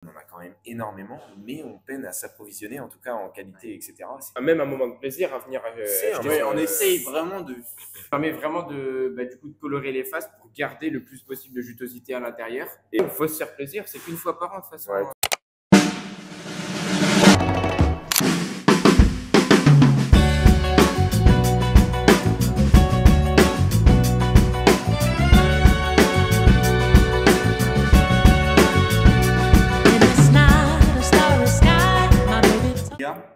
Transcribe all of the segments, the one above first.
On en a quand même énormément, mais on peine à s'approvisionner, en tout cas en qualité, etc. Même un moment de plaisir à venir acheter. On essaye vraiment de. Ça permet vraiment du coup, de colorer les faces pour garder le plus possible de jutosité à l'intérieur. Et il faut se faire plaisir, c'est qu'une fois par an de toute façon. Ouais.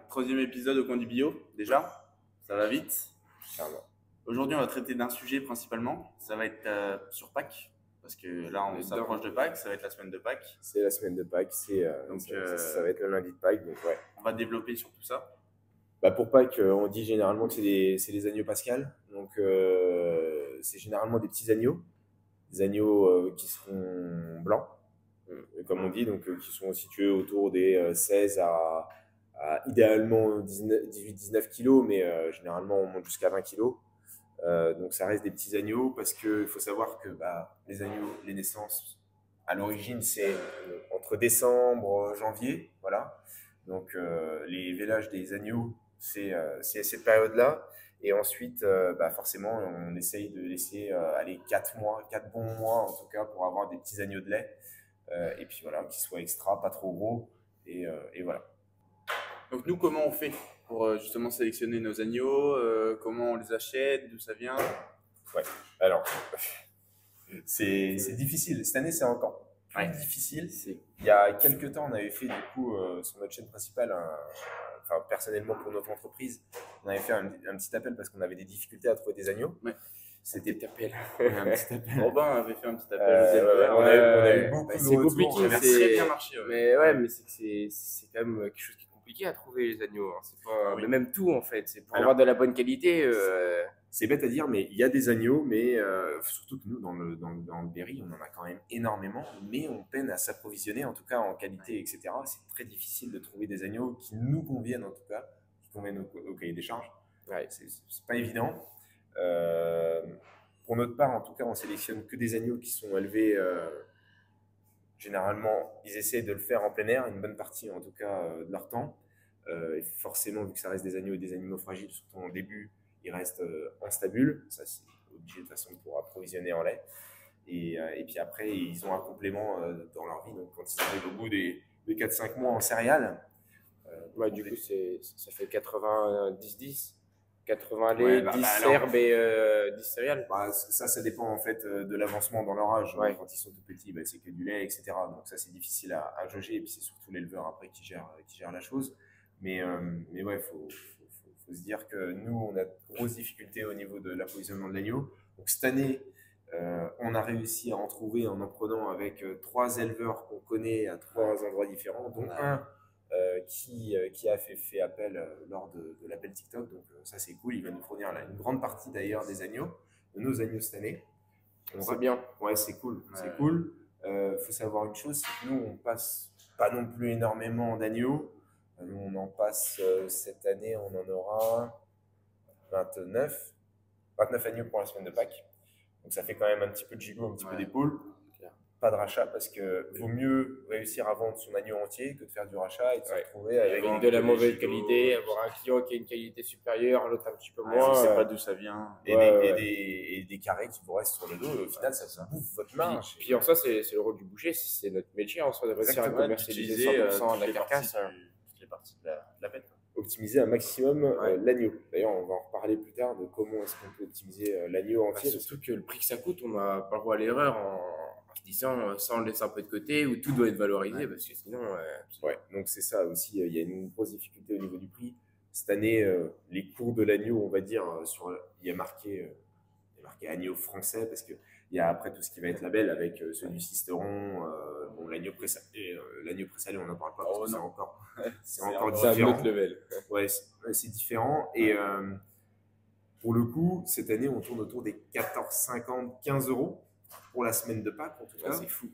Troisième épisode au coin du bio, déjà, ça va vite. Clairement. Aujourd'hui, on va traiter d'un sujet principalement, ça va être sur Pâques, parce que là, on s'approche de Pâques, ça va être la semaine de Pâques. C'est la semaine de Pâques, ça va être le lundi de Pâques, donc ouais. On va développer sur tout ça. Pour Pâques, on dit généralement que c'est les agneaux pascals, donc c'est généralement des petits agneaux, des agneaux qui seront blancs, comme on dit, donc qui sont situés autour des 16 à idéalement 18-19 kilos, mais généralement on monte jusqu'à 20 kilos. Donc ça reste des petits agneaux parce qu'il faut savoir que les agneaux, les naissances, à l'origine, c'est entre décembre et janvier, voilà. Donc les vélages des agneaux, c'est cette période-là. Et ensuite, forcément, on essaye de laisser aller 4 bons mois en tout cas, pour avoir des petits agneaux de lait. Et puis voilà, qui soient extra, pas trop gros. Et voilà. Donc nous, comment on fait pour justement sélectionner nos agneaux, comment on les achète, d'où ça vient? Ouais, alors, c'est difficile. Cette année, c'est encore plus difficile. Il y a quelques temps, on avait fait du coup sur notre chaîne principale, personnellement pour notre entreprise, on avait fait un petit appel parce qu'on avait des difficultés à trouver des agneaux. Ouais. C'était un petit appel. Robin avait fait un petit appel. On a eu beaucoup de c'est retours. compliqué, Ça avait très bien marché. Mais c'est quand même quelque chose qui est compliqué à trouver, les agneaux. C'est pas, mais même tout en fait, c'est pour avoir de la bonne qualité. C'est bête à dire, mais il y a des agneaux, mais surtout que nous, dans le Berry, on en a quand même énormément, mais on peine à s'approvisionner, en tout cas en qualité, etc. C'est très difficile de trouver des agneaux qui nous conviennent, en tout cas, qui conviennent au cahier des charges. Ouais, c'est pas évident. Pour notre part, en tout cas, on sélectionne que des agneaux qui sont élevés. Généralement, ils essaient de le faire en plein air, une bonne partie, en tout cas, de leur temps. Et forcément, vu que ça reste des agneaux et des animaux fragiles, surtout en début, ils restent en stabule. Ça, c'est obligé de toute façon pour approvisionner en lait. Et puis après, ils ont un complément dans leur vie. Donc, quand ils arrivent au bout des 4-5 mois en céréales. Du coup, ça fait 90-10. 80 lait, 10 herbes et 10 céréales. Ça dépend en fait de l'avancement dans leur âge. Quand ils sont tout petits, c'est que du lait, etc. Donc ça, c'est difficile à jauger. Et puis c'est surtout l'éleveur après qui gère la chose. Mais ouais, faut se dire que nous, on a de grosses difficultés au niveau de l'approvisionnement de l'agneau. Donc cette année, on a réussi à en trouver en prenant avec 3 éleveurs qu'on connaît à 3 endroits différents, dont un qui a fait appel lors de l'appel TikTok. Donc ça, c'est cool. Il va nous fournir une grande partie d'ailleurs des agneaux, de nos agneaux cette année. C'est bien. Ouais, c'est cool. C'est cool. Faut savoir une chose, c'est que nous, on passe pas non plus énormément d'agneaux. Nous, on en passe cette année, on en aura 29 agneaux pour la semaine de Pâques. Donc ça fait quand même un petit peu de gigot, un petit peu d'épaule. Pas de rachat parce que vaut mieux réussir à vendre son agneau entier que de faire du rachat et de se retrouver avec de la mauvaise qualité, avoir un client qui a une qualité supérieure, l'autre un petit peu moins. On ne sait pas d'où ça vient. Et des carrés qui vous restent sur le dos. Au final, ça bouffe votre marge. Puis en soi, c'est le rôle du boucher, c'est notre métier en soi de réussir à commercialiser 100% de la carcasse. Toutes les parties de la bête. Optimiser un maximum l'agneau. D'ailleurs, on va en reparler plus tard de comment est-ce qu'on peut optimiser l'agneau entier. Surtout que le prix que ça coûte, on n'a pas le droit à l'erreur en se disant ça on le laisse un peu de côté ou tout doit être valorisé parce que sinon. Donc c'est ça aussi, il y a une grosse difficulté au niveau du prix. Cette année, les cours de l'agneau, on va dire, il y a marqué agneau français parce qu'il y a après tout ce qui va être label avec ceux du Cisteron, l'agneau présalé, on n'en parle pas parce que c'est encore différent. Un autre level. Ouais, c'est différent. Et pour le coup, cette année, on tourne autour des 14,50, 15 € pour la semaine de Pâques, en tout cas. C'est fou.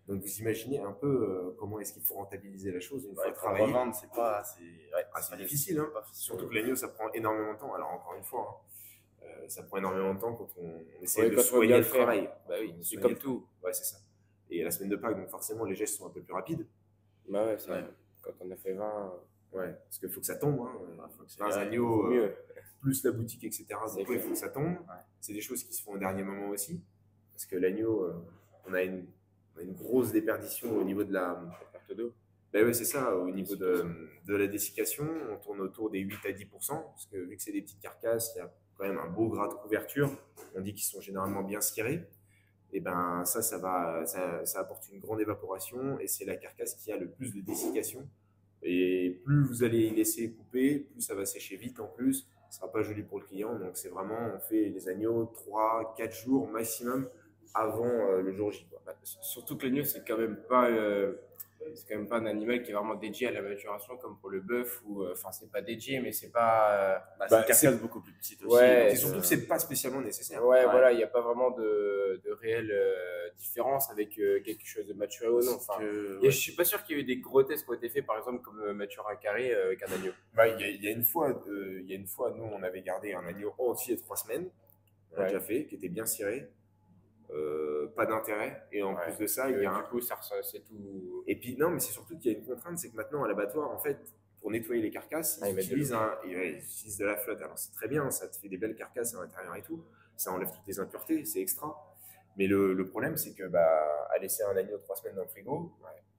Donc vous imaginez un peu comment est-ce qu'il faut rentabiliser la chose une fois travaillé. Revendre, c'est difficile, hein. Surtout que l'agneau, ça prend énormément de temps. Alors encore une fois, ça prend énormément de temps quand on essaie de soigner le travail. C'est comme tout. Ouais, c'est ça. Et la semaine de Pâques, donc forcément, les gestes sont un peu plus rapides. Bah ouais, ça, Ouais. quand on a fait 20, Ouais, parce qu'il faut que ça tombe. Hein. Faut que c'est 20 bien, agneaux, vaut mieux. plus la boutique, etc. C'est Donc, il clair. faut que ça tombe. C'est des choses qui se font au dernier moment aussi. Parce que l'agneau, on a une grosse déperdition au niveau de la perte d'eau. Ben oui, c'est ça, au niveau de la dessiccation, on tourne autour des 8 à 10%, parce que vu que c'est des petites carcasses, il y a quand même un beau gras de couverture. On dit qu'ils sont généralement bien cirés. Et ben ça apporte une grande évaporation et c'est la carcasse qui a le plus de dessiccation. Et plus vous allez y laisser couper, plus ça va sécher vite en plus. Ce sera pas joli pour le client. Donc c'est vraiment, on fait les agneaux 3-4 jours maximum avant le jour J, quoi. Bah, surtout que l'agneau, c'est quand même pas un animal qui est vraiment dédié à la maturation comme pour le bœuf ou enfin c'est pas dédié mais c'est pas c'est une carcasse beaucoup plus petite aussi. Ouais, Et surtout que c'est pas spécialement nécessaire. ouais. Voilà, il n'y a pas vraiment de réelle différence avec quelque chose de maturé ou non. Enfin, je suis pas sûr qu'il y ait eu des gros tests qui ont été faits par exemple comme maturer un carré avec un agneau. Bah, il y a une fois, nous on avait gardé un agneau entier 3 semaines, on l'a déjà fait, qui était bien ciré. Pas d'intérêt et en plus de ça il y a du coup c'est tout. Et puis non mais c'est surtout qu'il y a une contrainte, c'est que maintenant à l'abattoir en fait pour nettoyer les carcasses ils utilisent de la flotte. Alors c'est très bien, ça te fait des belles carcasses à l'intérieur et tout, ça enlève toutes les impuretés, c'est extra, mais le problème c'est que à laisser un agneau 3 semaines dans le frigo,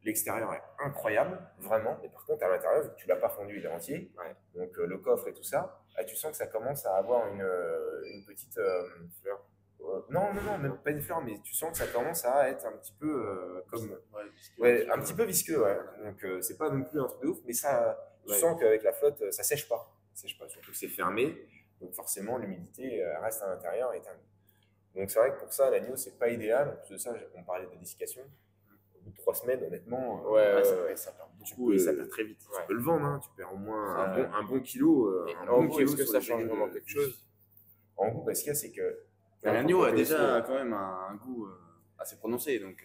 l'extérieur est incroyable vraiment, mais par contre à l'intérieur vu que tu l'as pas fondu il est entier, donc le coffre et tout ça, tu sens que ça commence à avoir une petite fleur. Non, même pas une fleur, mais tu sens que ça commence à être un petit peu comme. Un petit peu visqueux, ouais. Donc, c'est pas non plus un truc de ouf, mais ça, tu sens qu'avec la flotte, ça sèche pas. Surtout que c'est fermé, donc forcément, l'humidité reste à l'intérieur et éternelle. Donc, c'est vrai que pour ça, l'agneau, c'est pas idéal. En plus de ça, on parlait de dessiccation. Au bout de 3 semaines, honnêtement, ça perd beaucoup et ça perd très vite. Tu peux le vendre, hein, tu perds au moins un bon kilo. Est-ce que ça change vraiment quelque chose? En goût, ce qu'il y a, c'est que. L'agneau a déjà quand même un goût assez prononcé. Donc,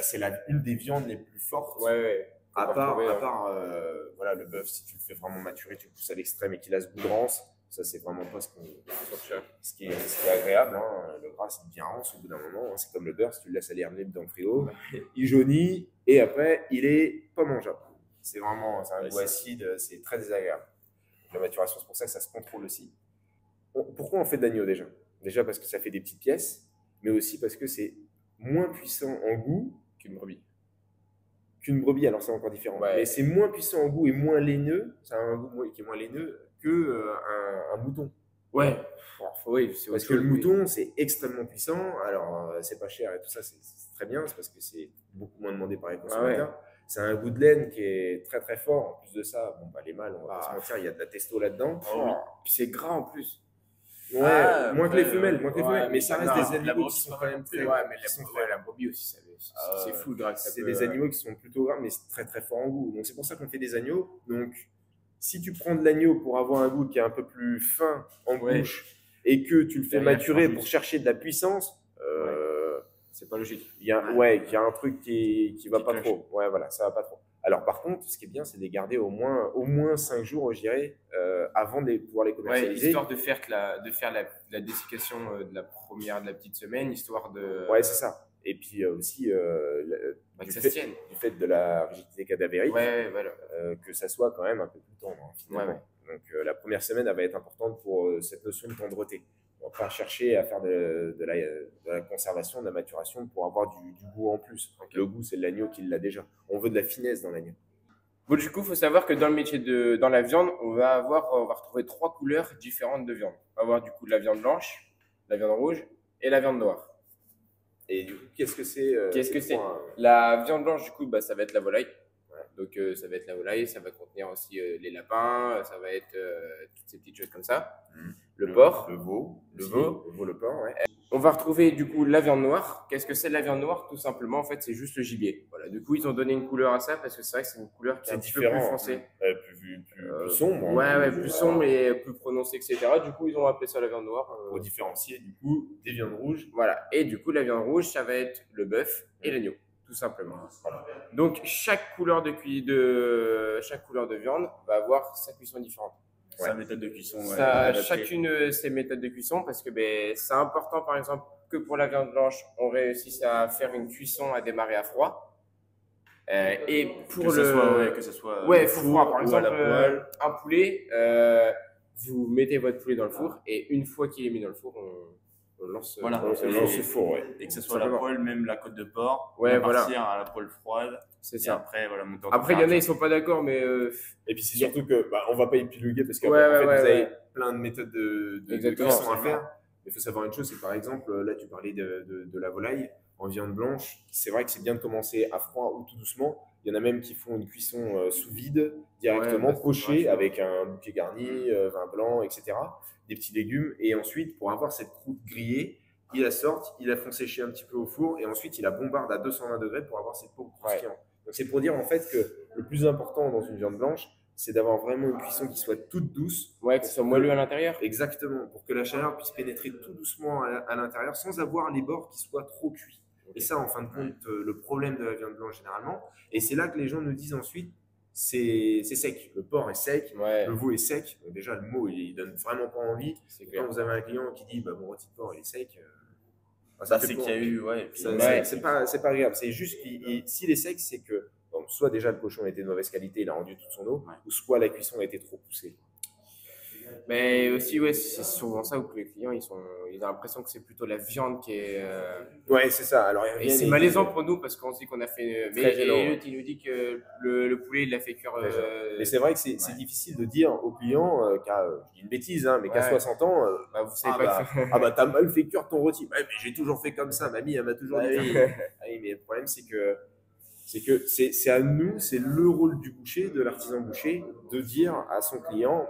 c'est une des viandes les plus fortes. À part voilà, le bœuf, si tu le fais vraiment maturer, tu le pousses à l'extrême et qu'il a ce goût de rance, ça c'est vraiment pas ce qui est agréable. Hein. Le gras c'est bien rance au bout d'un moment, hein. C'est comme le beurre, si tu le laisses aller libre dans le frigo, il jaunit et après il est pas mangeable. C'est un goût acide, c'est très désagréable. La maturation, c'est pour ça que ça se contrôle aussi. Pourquoi on fait de l'agneau déjà? Déjà parce que ça fait des petites pièces, mais aussi parce que c'est moins puissant en goût qu'une brebis. Alors c'est encore différent. Mais c'est moins puissant en goût et moins laineux, ça a un goût qui est moins laineux qu'un mouton. Parce que le mouton, c'est extrêmement puissant. Alors, c'est pas cher et tout ça, c'est très bien. C'est parce que c'est beaucoup moins demandé par les consommateurs. C'est un goût de laine qui est très très fort. En plus de ça, les mâles, on va pas se mentir, il y a de la testo là-dedans. Puis c'est gras en plus. Moins que les femelles, mais ça reste des animaux qui sont quand même très gras. Mais la brebis aussi, c'est fou le gras. C'est des animaux qui sont plutôt gras, mais c'est très très fort en goût. Donc c'est pour ça qu'on fait des agneaux. Donc si tu prends de l'agneau pour avoir un goût qui est un peu plus fin en bouche et que tu le fais maturer pour chercher de la puissance, c'est pas logique. Il y a un truc qui va pas trop. Ouais, voilà, ça va pas trop. Alors par contre, ce qui est bien, c'est de les garder au moins 5 jours, je dirais, avant de pouvoir les commercialiser. Histoire de faire la dessiccation de la petite semaine, histoire de. Ouais, c'est ça. Et puis aussi du fait de la rigidité cadavérique, que ça soit quand même un peu plus tendre, finalement. Donc la première semaine, elle va être importante pour cette notion de tendreté. On va pas chercher à faire de la conservation, de la maturation pour avoir du goût en plus. Donc, le goût, c'est l'agneau qui l'a déjà. On veut de la finesse dans l'agneau. Bon, du coup, il faut savoir que dans le métier dans la viande, on va retrouver 3 couleurs différentes de viande. On va avoir du coup de la viande blanche, la viande rouge et la viande noire. Et du coup, qu'est-ce que c'est La viande blanche, du coup, ça va être la volaille. Donc, ça va être la volaille, ça va contenir aussi les lapins, ça va être toutes ces petites choses comme ça. Le porc, le veau, le porc, On va retrouver du coup la viande noire. Qu'est-ce que c'est la viande noire? Tout simplement, en fait, c'est juste le gibier. Voilà. Du coup, ils ont donné une couleur à ça parce que c'est vrai que c'est une couleur qui est un petit peu plus foncée. Plus sombre. Plus sombre et plus prononcée, etc. Du coup, ils ont appelé ça la viande noire. Pour différencier, du coup, des viandes rouges. Voilà. Et du coup, la viande rouge, ça va être le bœuf et l'agneau. Tout simplement. Voilà. Donc, chaque couleur de viande va avoir sa cuisson différente. Sa méthode de cuisson. Chacune ses méthodes de cuisson parce que c'est important, par exemple, que pour la viande blanche, on réussisse à faire une cuisson à démarrer à froid. Et pour que ce soit ouais, au four four froid. Par ou à exemple, la poêle. un poulet, vous mettez votre poulet dans le four et une fois qu'il est mis dans le four, on lance, Voilà. On lance au four, ouais. Et que ce soit à la poêle, même la côte de porc, Ouais, bien voilà. partir à la poêle froide. C'est Et ça. après, voilà, monter en Après, il y en a, ils température. sont pas d'accord, mais Et puis c'est surtout que on va pas épiloguer parce qu'en Ouais, fait, ouais, vous avez ouais. plein de méthodes de Exactement, cuisson à absolument. faire. Il faut savoir une chose, c'est que par exemple, là tu parlais de la volaille en viande blanche. C'est vrai que c'est bien de commencer à froid ou tout doucement. Il y en a même qui font une cuisson sous vide directement, Ouais, bah, pochée c'est vrai, avec un bouquet garni, vin blanc, etc. Des petits légumes. Et ensuite, pour avoir cette croûte grillée, ils la sortent, ils la font sécher un petit peu au four et ensuite ils la bombardent à 220 degrés pour avoir cette peau croustillante. Donc c'est pour dire en fait que le plus important dans une viande blanche, c'est d'avoir vraiment une cuisson qui soit toute douce. Ouais, que ce soit moelleux à l'intérieur. Exactement, pour que la chaleur puisse pénétrer tout doucement à l'intérieur sans avoir les bords qui soient trop cuits. Et ça, en fin de compte, le problème de la viande blanche généralement. Et c'est là que les gens nous disent ensuite, c'est sec. Le porc est sec, Ouais, le veau est sec. Donc déjà, le mot, il donne vraiment pas envie. c'est Quand clair. vous avez un client qui dit, mon rôti de porc, il est sec, Ça, fait c'est pour- qu'il y a eu, ouais. Et puis, Ouais. c'est pas agréable. C'est juste s'il est sec, c'est que bon, soit déjà le cochon était de mauvaise qualité, il a rendu toute son eau, Ouais. ou soit la cuisson a été trop poussée. Mais aussi, ouais, c'est souvent ça où les clients, ils ont l'impression que c'est plutôt la viande qui est. Ouais, c'est ça. Alors, ils Et reviennent c'est ils malaisant disent- pour nous parce qu'on se dit qu'on a fait. Très Mais gênant, et ouais. l'autre, il nous dit que le poulet, il l'a fait cuire. Mais c'est vrai que c'est difficile de dire au client je dis une bêtise, hein, mais qu'à Ouais. 60 ans, Bah, vous savez pas le faire. t'as mal fait cuire ton rôti. Ouais, mais j'ai toujours fait comme ça, mamie, elle m'a toujours Bah dit. oui. Ah oui, mais le problème, c'est que c'est à nous, c'est le rôle du boucher, de l'artisan boucher, de dire à son client,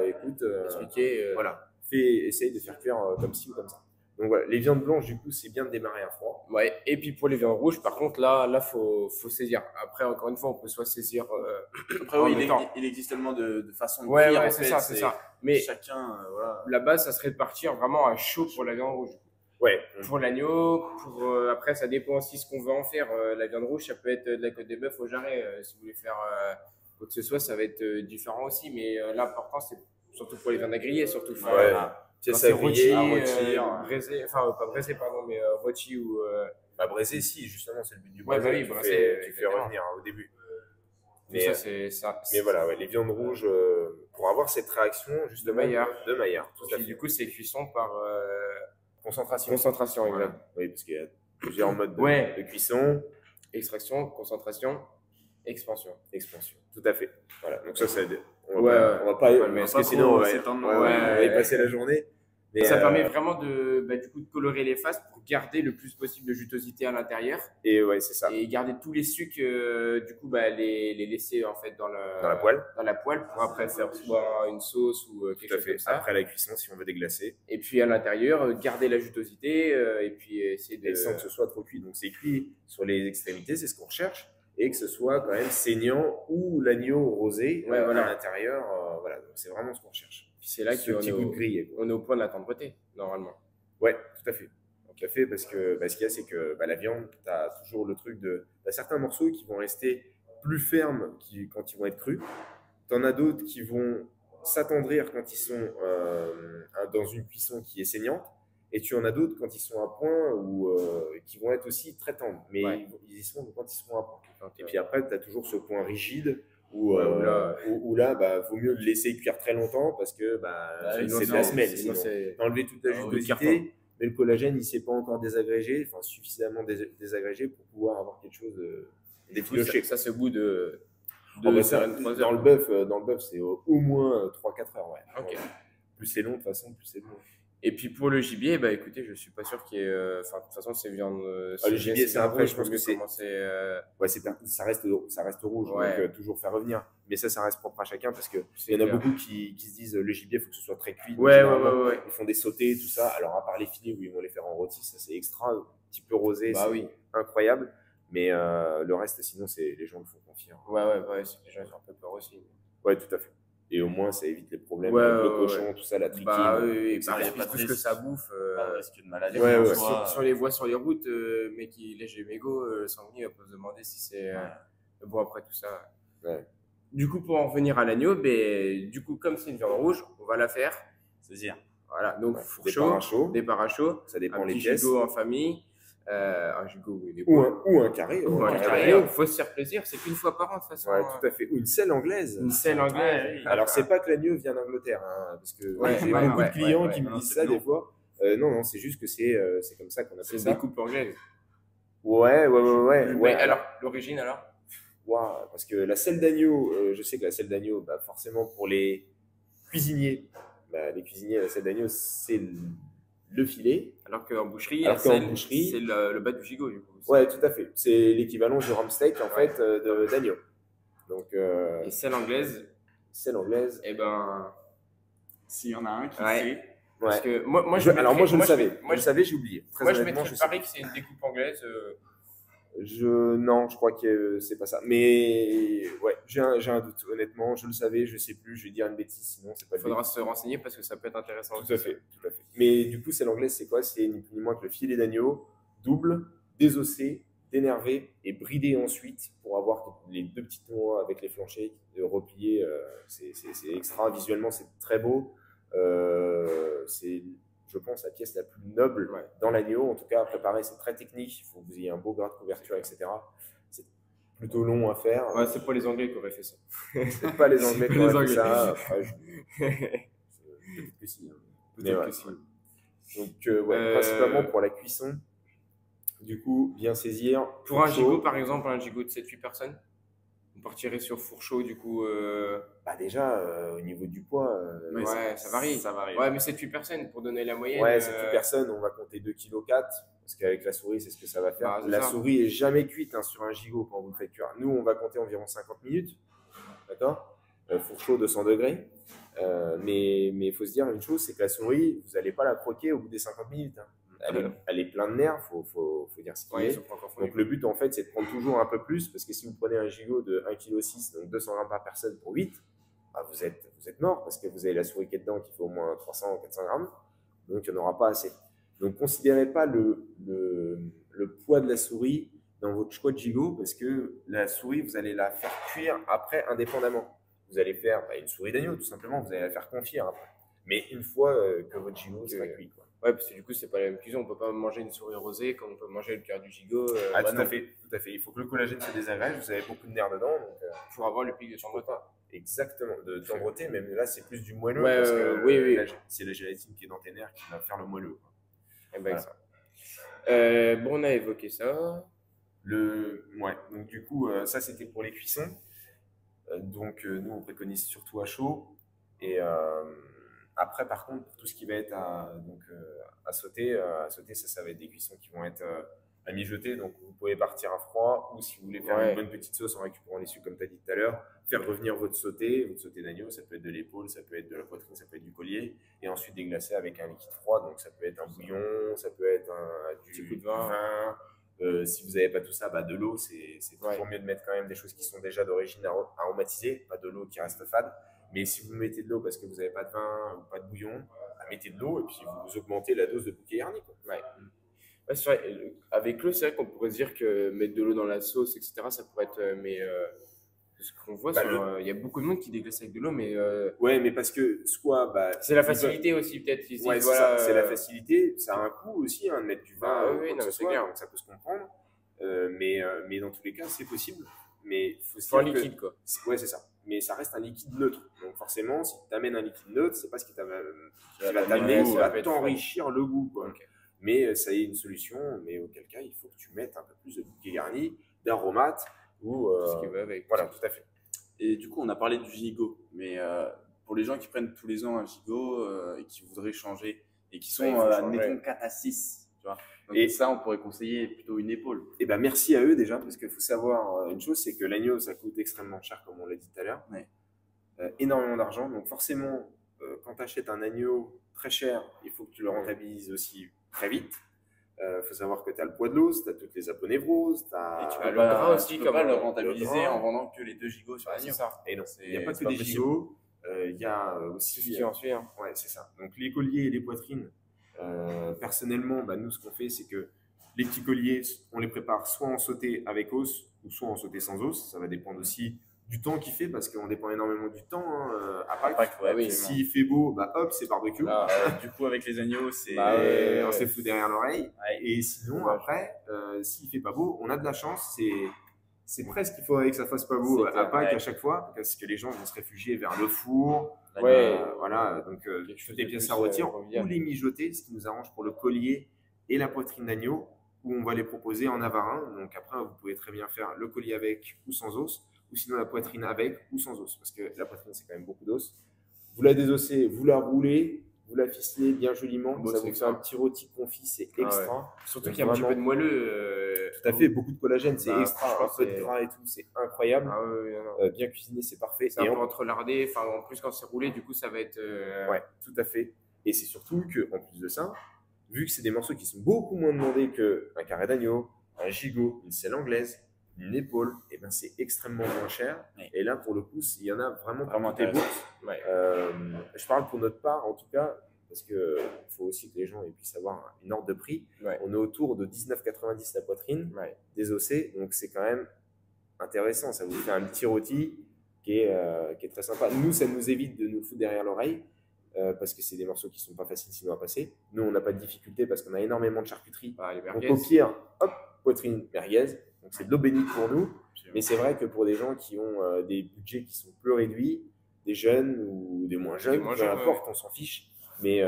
écoute, Expliquer. voilà, essaye de faire cuire comme ci ou comme ça. Donc voilà, les viandes blanches, du coup, c'est bien de démarrer à froid. Ouais. Et puis pour les viandes rouges, par contre, là, faut saisir. Après, encore une fois, on peut soit saisir. Après, en oui, même temps. il existe tellement de façons de Ouais, cuire. ouais, en c'est fait, ça, c'est ça. Mais chacun, voilà. la base, ça serait de partir vraiment à chaud pour la viande rouge. Ouais. Pour l'agneau, après, ça dépend aussi ce qu'on veut en faire. La viande rouge, ça peut être de la côte de bœuf au jarret. Si vous voulez faire quoi que ce soit, ça va être différent aussi. Mais l'important, c'est surtout pour les viandes à griller, surtout. Enfin, Ouais. quand C'est rôti, rôti, braisé, enfin pas braisé, pardon, mais rôti ou. braisé, si, justement, c'est le but du Ouais, braisé. bah oui, tu braisé, fais exactement. revenir au début. Mais ça, c'est ça. Mais voilà, ouais, les viandes rouges, pour avoir cette réaction, justement, Maillard. De Maillard, tout à Puis fait. du coup, c'est cuisson par Concentration. concentration, Voilà. exact. Oui, parce qu'il y a plusieurs modes Ouais. de cuisson. Extraction, concentration, expansion. Expansion. Tout à fait. Voilà. Donc ça, on Ouais, va pas, ouais, mais parce pas que trop sinon, on va s'étendre, on va y passer la journée. Mais, Ça permet vraiment du coup, de colorer les faces pour garder le plus possible de jutosité à l'intérieur Et ouais, c'est ça. et garder tous les sucs, du coup, les laisser en fait dans la poêle. Dans la poêle pour après faire soit une sauce ou quelque Tout à chose fait. comme ça. Après la cuisson, si on veut déglacer. Et puis à l'intérieur, garder la jutosité et puis essayer de. Et sans que ce soit trop cuit. Donc c'est cuit sur les extrémités, c'est ce qu'on recherche. Et que ce soit quand même saignant ou l'agneau rosé Ouais, voilà. à l'intérieur. Voilà, donc c'est vraiment ce qu'on recherche. Puis c'est là Ce qu'on petit est goût de grillé, quoi. on est au point de la tendreté, normalement. Ouais, tout à fait. Tout à fait, parce que ce qu'il y a, c'est que la viande, tu as toujours le truc de. Tu as certains morceaux qui vont rester plus fermes quand ils vont être crus. Tu en as d'autres qui vont s'attendrir quand ils sont dans une cuisson qui est saignante. Et tu en as d'autres quand ils sont à point ou qui vont être aussi très tendres. Mais Ouais. ils y sont quand ils seront à point. Donc, Et puis après, tu as toujours ce point rigide où, Ouais, où là, vaut mieux le laisser cuire très longtemps parce que c'est de la semelle. Sinon, Sinon, c'est. t'as enlevé toute la Ah, oui, jutosité, mais le collagène, il ne s'est pas encore désagrégé, enfin suffisamment désagrégé pour pouvoir avoir quelque chose d'effiloché. Ça se goût de. Ça, dans le bœuf, c'est au moins 3-4 heures. Ouais. Ok. Plus c'est long, de toute façon, plus c'est bon. Et puis pour le gibier, écoutez, je suis pas sûr qu'il y ait. Enfin, de toute façon, c'est viande. le gibier, c'est après, je pense que c'est. Commencer, Ouais, ça reste rouge, Ouais. donc toujours faire revenir. Mais ça reste propre à chacun parce qu'il c'est y en a clair. beaucoup qui se disent le gibier, il faut que ce soit très cuit. Donc, Ouais. généralement, ils font des sautés, tout ça. Alors, à part les filets où ils vont les faire en rôti, ça c'est extra, un petit peu rosé, Bah c'est oui. incroyable. Mais le reste, sinon, les gens le font confiance. Ouais, c'est que les gens ils ont un peu peur aussi. Ouais, tout à fait. Et au moins, ça évite les problèmes Ouais, avec le ouais, cochon, tout ça, la trichine. Bah oui, etc. bah, y a puis pas de tout ce que risque. ça bouffe. Pas de risque de maladie. Ouais, en ouais. soi. Si on les voit sur les routes, mais qui lèchent les mégots, sanguinés, on peut se demander si c'est. Bon, après tout ça. Ouais. Du coup, pour en revenir à l'agneau, du coup, comme c'est une viande rouge, on va la faire. C'est-à-dire. Voilà, donc Ouais, four des chaud, parachauds. des parachauds, Ça dépend un les petit pièces. gigot en famille. Un gigot, oui, des ou un carré. ou un carré. Il faut se faire plaisir, c'est qu'une fois par an de toute façon. Ouais, tout à fait. Ou une selle anglaise. Une selle anglaise. Ouais, oui. Alors, c'est pas que l'agneau vient d'Angleterre, hein, parce que Ouais, j'ai ouais, beaucoup ouais, de clients ouais, qui me non, disent c'est ça non. des fois. Non, c'est juste que c'est comme ça qu'on appelle C'est ça. des coupes anglaises. Ouais. Mais alors, l'origine alors? Ouah, parce que la selle d'agneau, je sais que la selle d'agneau, bah, forcément pour les cuisiniers, les cuisiniers, la selle d'agneau, c'est le filet. Alors qu'en boucherie, Alors la qu'en selle, boucherie- c'est le bas du gigot, du coup. Ouais, tout à fait. C'est l'équivalent du rump steak, en Ouais. fait, d'agneau. Donc, Et selle anglaise, selle anglaise. eh ben. S'il y en a un qui Ouais. sait, Parce Ouais. que moi, Alors, moi, je le savais. Moi, Je le savais, j'ai oublié. Très moi, je honnêtement, mettrais je le pari sais. que c'est une découpe anglaise. Non, je crois que c'est pas ça. Mais ouais, j'ai un doute. Honnêtement, je le savais, je sais plus. Je vais dire une bêtise, sinon c'est pas Il faudra se renseigner parce que ça peut être intéressant. Tout à fait, tout à fait. Mais du coup, celle anglaise, c'est quoi? C'est ni plus ni moins que le filet d'agneau, double, désossé, dénervé et bridé ensuite pour avoir les deux petites noix avec les flanchers repliés. C'est extra. Visuellement, c'est très beau. C'est, je pense, la pièce la plus noble Ouais. dans l'agneau. En tout cas, à préparer, c'est très technique. Il faut que vous ayez un beau gras de couverture, etc. C'est plutôt long à faire. Ouais, c'est pas les Anglais qui auraient fait ça. C'est pas les Anglais qui Les auraient fait Anglais. ça. Après, peut-être que si. Hein. Mais Peut-être ouais. que si. Donc, ouais, principalement pour la cuisson. Du coup, bien saisir. Pour un four gigot, chaud. par exemple, un gigot de 7-8 personnes, on partirait sur four chaud, du coup. Déjà, au niveau du poids, Ouais, Ouais, ça varie. Ça varie. Ouais, mais 7-8 personnes, pour donner la moyenne. ouais, c'est plus personne, on va compter 2,4 kg, parce qu'avec la souris, c'est ce que ça va faire. Bah, c'est La ça. souris est jamais cuite sur un gigot quand vous le faites cuire. Nous, on va compter environ 50 minutes, d'accord? Four chaud 200 degrés. Mais il faut se dire une chose, c'est que la souris, vous n'allez pas la croquer au bout des 50 minutes. Hein. Elle est pleine de nerfs, faut dire ce qu'il Ouais, est. ils sont pas encore fondus. Donc le but, en fait, c'est de prendre toujours un peu plus, parce que si vous prenez un gigot de 1,6 kg, donc 200 grammes par personne pour 8, vous êtes mort, parce que vous avez la souris qui est dedans qui fait au moins 300 ou 400 grammes, donc il n'y en aura pas assez. Donc considérez pas le poids de la souris dans votre choix de gigot, parce que la souris, vous allez la faire cuire après indépendamment. Vous allez faire une souris d'agneau, tout simplement, vous allez la faire confire après. Mais une fois que votre gigot sera cuit. Quoi. Ouais, parce que du coup, c'est pas la même cuisson. On peut pas manger une souris rosée comme on peut manger le cœur du gigot. Tout à fait. Il faut que le collagène se désagrège. Vous avez beaucoup de nerfs dedans. Donc, pour avoir le pic de tendreté. Exactement, de tendreté. Même là, c'est plus du moelleux. Ouais, parce que oui. C'est la gélatine qui est dans tes nerfs qui va faire le moelleux. Quoi. Et ben, Voilà. ça. Bon, on a évoqué ça. Ouais. Donc, du coup, ça, c'était pour les cuissons. Donc, nous, on préconise surtout à chaud. Et après, par contre, pour tout ce qui va être à sauter, ça va être des cuissons qui vont être à mijoter. Donc, vous pouvez partir à froid ou si vous voulez faire une bonne petite sauce en récupérant les sucres, comme tu as dit tout à l'heure, faire revenir votre sauté d'agneau. Ça peut être de l'épaule, ça peut être de la poitrine, ça peut être du collier. Et ensuite, déglacer avec un liquide froid. Donc, ça peut être un bouillon, ça peut être du coup de vin. Si vous n'avez pas tout ça, de l'eau, c'est toujours mieux de mettre quand même des choses qui sont déjà d'origine aromatisée, pas de l'eau qui reste fade. Mais si vous mettez de l'eau parce que vous n'avez pas de vin ou pas de bouillon, mettez de l'eau et puis vous augmentez la dose de bouquet garni. Quoi. Ouais, c'est vrai. Avec l'eau, c'est vrai qu'on pourrait se dire que mettre de l'eau dans la sauce, etc., ça pourrait être. Mais ce qu'on voit, il y a beaucoup de monde qui déglace avec de l'eau, mais. Ouais, mais parce que soit. C'est la facilité aussi, peut-être. Ouais, voilà, c'est la facilité. Ça a un coût aussi de mettre du vin. Oui, non, c'est clair. Donc ça peut se comprendre. Mais dans tous les cas, c'est possible. Mais il faut un liquide, quoi. Ouais, c'est ça. Mais ça reste un liquide neutre. Donc forcément, si tu amènes un liquide neutre, c'est pas ce qui va t'amener, qui va t'enrichir le goût. Quoi. Okay. Mais ça y est une solution. Mais auquel cas, il faut que tu mettes un peu plus de bouquet garni, d'aromates ou ce qui va avec. Voilà, tout à fait. Et du coup, on a parlé du gigot. Mais pour les gens qui prennent tous les ans un gigot et qui voudraient changer et qui sont, admettons, 4 à 6, tu vois. Donc et ça, on pourrait conseiller plutôt une épaule. Et merci à eux déjà, parce qu'il faut savoir une chose, c'est que l'agneau, ça coûte extrêmement cher, comme on l'a dit tout à l'heure. Ouais. Énormément d'argent. Donc forcément, quand tu achètes un agneau très cher, il faut que tu le rentabilises aussi très vite. Faut savoir que tu as le poids de l'os, tu as toutes les aponévroses, tu as le gras aussi. Tu peux pas le rentabiliser en vendant que les 2 gigots sur l'agneau. Et non, il n'y a pas que des gigots. Il y a aussi... Tout ce qui en suit. Hein. Ouais, c'est ça. Donc les colliers et les poitrines, personnellement, nous, ce qu'on fait, c'est que les petits colliers, on les prépare soit en sauté avec os ou soit en sauté sans os. Ça va dépendre aussi du temps qu'il fait, parce qu'on dépend énormément du temps hein, à Pâques. Ouais, S'il fait beau, bah hop, c'est barbecue. Là, du coup, avec les agneaux, c'est. On se fout derrière l'oreille. Ouais. Et sinon, après, s'il fait pas beau, on a de la chance. C'est presque qu'il faudrait que ça fasse pas beau à Pâques à chaque fois, parce que les gens vont se réfugier vers le four. Voilà, donc toutes les pièces à rôtir ou les mijoter, ce qui nous arrange pour le collier et la poitrine d'agneau, où on va les proposer en avarin. Donc après, vous pouvez très bien faire le collier avec ou sans os, ou sinon la poitrine avec ou sans os, parce que la poitrine, c'est quand même beaucoup d'os. Vous la désossez, vous la roulez, vous la ficelez bien joliment. Ça vous fait un petit rôti confit, c'est extra. Surtout qu'il y a un petit peu de moelleux. Tout à fait, beaucoup de collagène, c'est extra. Un peu de gras et tout, c'est incroyable. Bien cuisiné, c'est parfait. C'est un peu entrelardé. Enfin, en plus, quand c'est roulé, du coup, ça va être. Ouais, tout à fait. Et c'est surtout qu'en plus de ça, vu que c'est des morceaux qui sont beaucoup moins demandés qu'un carré d'agneau, un gigot, une selle anglaise, une épaule, et ben c'est extrêmement moins cher. Ouais. Et là, pour le coup, il y en a vraiment pour tes intéressant. bourses. Ouais. Je parle pour notre part, en tout cas, parce qu'il faut aussi que les gens puissent avoir une ordre de prix. Ouais. On est autour de 19,90 la poitrine, désossée, donc c'est quand même intéressant. Ça vous fait un petit rôti qui est très sympa. Nous, ça nous évite de nous foutre derrière l'oreille. Parce que c'est des morceaux qui sont pas faciles sinon à passer. Nous, on n'a pas de difficulté parce qu'on a énormément de charcuterie. Donc au pire, hop, poitrine merguez. Donc c'est de l'eau bénite pour nous. Mais c'est vrai que pour des gens qui ont des budgets qui sont plus réduits, des jeunes ou des moins jeunes, peu importe, on s'en fiche. Mais